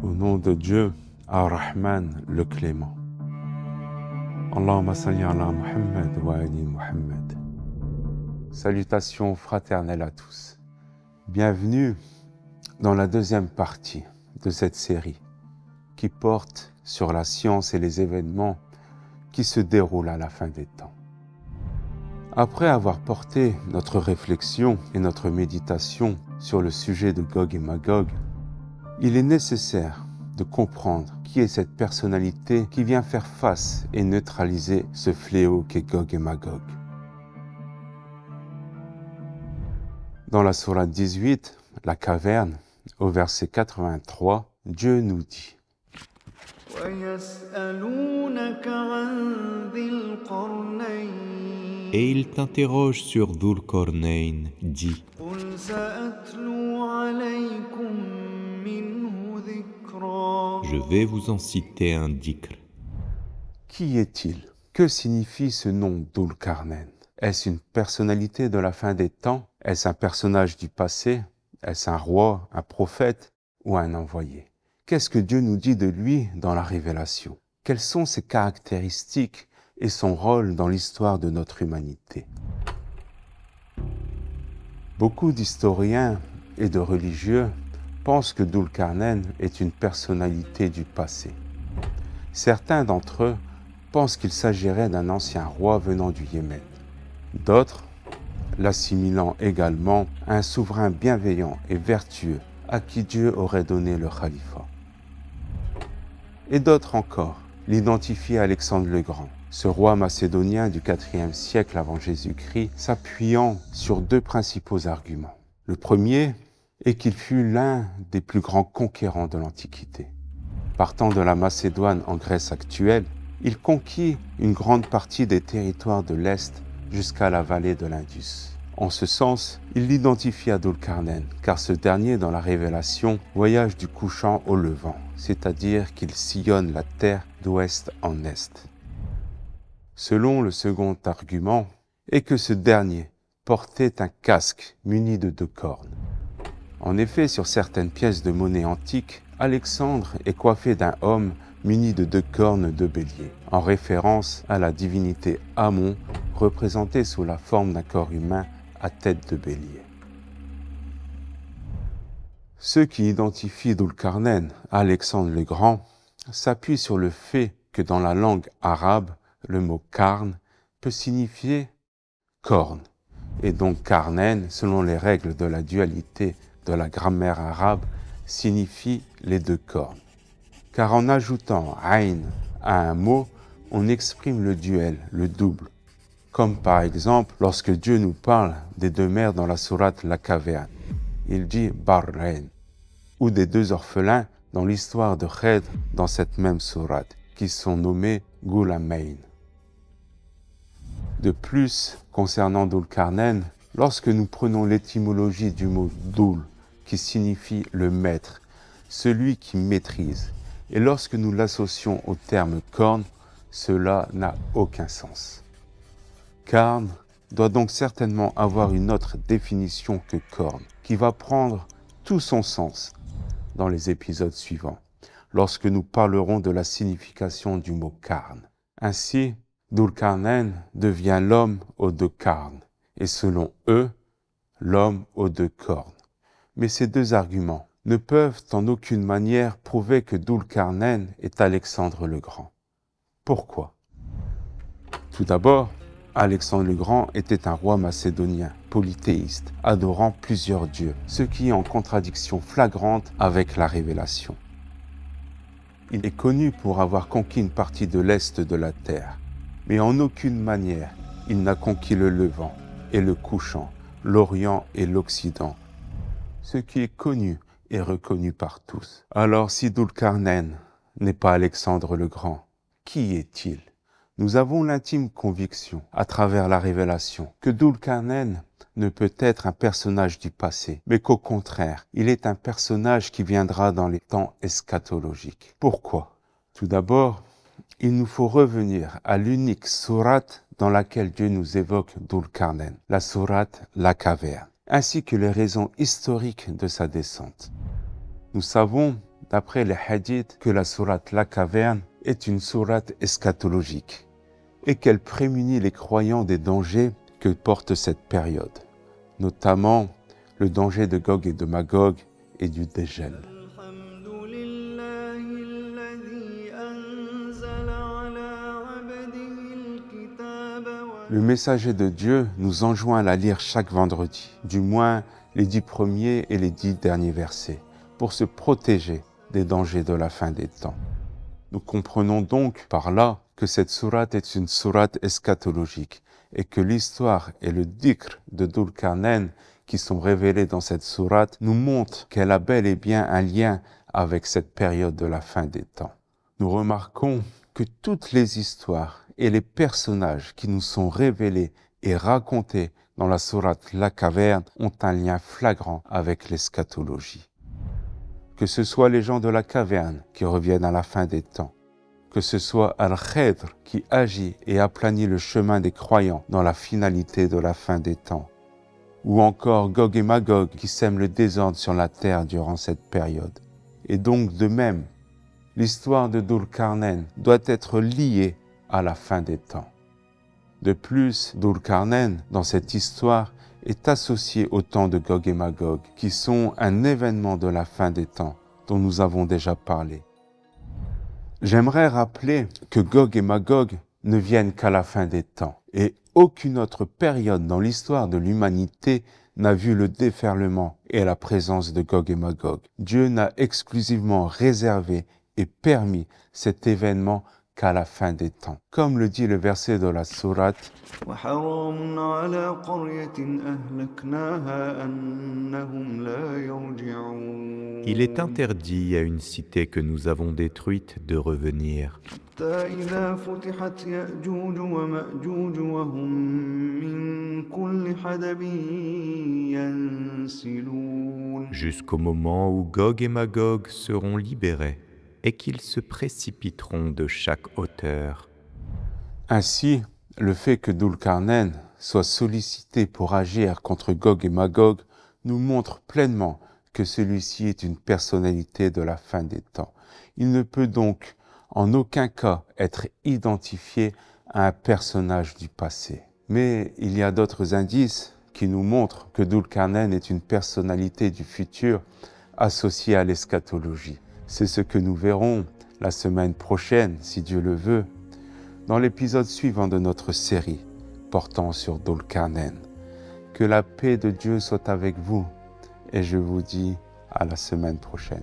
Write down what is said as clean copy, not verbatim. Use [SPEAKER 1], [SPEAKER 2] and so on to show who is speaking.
[SPEAKER 1] Au nom de Dieu, Ar-Rahman, le Clément. Allahumma salli ala Muhammad wa ali Muhammad. Salutations fraternelles à tous. Bienvenue dans la deuxième partie de cette série qui porte sur la science et les événements qui se déroulent à la fin des temps. Après avoir porté notre réflexion et notre méditation sur le sujet de Gog et Magog, il est nécessaire de comprendre qui est cette personnalité qui vient faire face et neutraliser ce fléau qu'est Gog et Magog. Dans la sourate 18, la caverne, au verset 83, Dieu nous dit
[SPEAKER 2] Et il t'interroge sur Dhul-Qarnayn, dit Je vais vous en citer un dhikr.
[SPEAKER 1] Qui est-il? Que signifie ce nom Dhul-Qarnayn? Est-ce une personnalité de la fin des temps? Est-ce un personnage du passé? Est-ce un roi, un prophète ou un envoyé? Qu'est-ce que Dieu nous dit de lui dans la révélation? Quelles sont ses caractéristiques et son rôle dans l'histoire de notre humanité? Beaucoup d'historiens et de religieux pensent que Dhul-Qarnayn est une personnalité du passé. Certains d'entre eux pensent qu'il s'agirait d'un ancien roi venant du Yémen. D'autres l'assimilant également à un souverain bienveillant et vertueux à qui Dieu aurait donné le califat. Et d'autres encore l'identifient à Alexandre le Grand, ce roi macédonien du IVe siècle avant Jésus-Christ, s'appuyant sur deux principaux arguments. Le premier est qu'il fut l'un des plus grands conquérants de l'Antiquité. Partant de la Macédoine en Grèce actuelle, il conquit une grande partie des territoires de l'Est jusqu'à la vallée de l'Indus. En ce sens, il l'identifie à Dhul-Qarnayn, car ce dernier, dans la Révélation, voyage du couchant au levant, c'est-à-dire qu'il sillonne la terre d'ouest en est. Selon le second argument, est que ce dernier portait un casque muni de 2 cornes. En effet, sur certaines pièces de monnaie antique, Alexandre est coiffé d'un homme muni de 2 cornes de bélier, en référence à la divinité Amon, représentée sous la forme d'un corps humain à tête de bélier. Ceux qui identifient Dhul-Qarnayn à Alexandre le Grand s'appuient sur le fait que dans la langue arabe, le mot qarn peut signifier corne, et donc Qarnayn, selon les règles de la dualité de la grammaire arabe, signifie les 2 cornes. Car en ajoutant ayn à un mot, on exprime le duel, le double. Comme par exemple lorsque Dieu nous parle des 2 mères dans la sourate La Caverne. Il dit Barrain, ou des 2 orphelins dans l'histoire de Khedr dans cette même sourate, qui sont nommés Ghulamayn. De plus, concernant Dhul-Qarnayn, lorsque nous prenons l'étymologie du mot Dhul, qui signifie le maître, celui qui maîtrise, et lorsque nous l'associons au terme corne, cela n'a aucun sens. Qarn doit donc certainement avoir une autre définition que corne, qui va prendre tout son sens dans les épisodes suivants, lorsque nous parlerons de la signification du mot qarn. Ainsi, Dhul-Qarnayn devient l'homme aux 2 cornes, et selon eux, l'homme aux 2 cornes. Mais ces 2 arguments ne peuvent en aucune manière prouver que Dhul-Qarnayn est Alexandre le Grand. Pourquoi? Tout d'abord, Alexandre le Grand était un roi macédonien, polythéiste, adorant plusieurs dieux, ce qui est en contradiction flagrante avec la Révélation. Il est connu pour avoir conquis une partie de l'est de la terre, mais en aucune manière il n'a conquis le levant et le couchant, l'Orient et l'Occident, ce qui est connu et reconnu par tous. Alors si Dhul-Qarnayn n'est pas Alexandre le Grand, qui est-il? Nous avons l'intime conviction, à travers la Révélation, que Dhul-Qarnayn ne peut être un personnage du passé, mais qu'au contraire, il est un personnage qui viendra dans les temps eschatologiques. Pourquoi? Tout d'abord, il nous faut revenir à l'unique sourate dans laquelle Dieu nous évoque Dhul-Qarnayn, la sourate La Caverne, ainsi que les raisons historiques de sa descente. Nous savons d'après les hadiths, que la sourate La Caverne est une sourate eschatologique et qu'elle prémunit les croyants des dangers que porte cette période, notamment le danger de Gog et de Magog et du dégel. Le messager de Dieu nous enjoint à la lire chaque vendredi, du moins les 10 premiers et les 10 derniers versets, pour se protéger des dangers de la fin des temps. Nous comprenons donc par là que cette sourate est une sourate eschatologique et que l'histoire et le dhikr de Dhul Qarnayn qui sont révélés dans cette sourate nous montrent qu'elle a bel et bien un lien avec cette période de la fin des temps. Nous remarquons que toutes les histoires et les personnages qui nous sont révélés et racontés dans la sourate La Caverne ont un lien flagrant avec l'eschatologie. Que ce soit les gens de la caverne qui reviennent à la fin des temps, que ce soit Al-Khidr qui agit et aplanit le chemin des croyants dans la finalité de la fin des temps, ou encore Gog et Magog qui sèment le désordre sur la terre durant cette période. Et donc de même, l'histoire de Dhul Qarnayn doit être liée à la fin des temps. De plus, Dhul Qarnayn, dans cette histoire, est associé au temps de Gog et Magog, qui sont un événement de la fin des temps, dont nous avons déjà parlé. J'aimerais rappeler que Gog et Magog ne viennent qu'à la fin des temps, et aucune autre période dans l'histoire de l'humanité n'a vu le déferlement et la présence de Gog et Magog. Dieu n'a exclusivement réservé et permis cet événement qu'à la fin des temps. Comme le dit le verset de la sourate,
[SPEAKER 2] Il est interdit à une cité que nous avons détruite de revenir. Jusqu'au moment où Gog et Magog seront libérés et qu'ils se précipiteront de chaque hauteur.
[SPEAKER 1] Ainsi, le fait que Dhul Qarnayn soit sollicité pour agir contre Gog et Magog nous montre pleinement que celui-ci est une personnalité de la fin des temps. Il ne peut donc en aucun cas être identifié à un personnage du passé. Mais il y a d'autres indices qui nous montrent que Dhul Qarnayn est une personnalité du futur associée à l'eschatologie. C'est ce que nous verrons la semaine prochaine, si Dieu le veut, dans l'épisode suivant de notre série portant sur Dhul Qarnayn. Que la paix de Dieu soit avec vous et je vous dis à la semaine prochaine.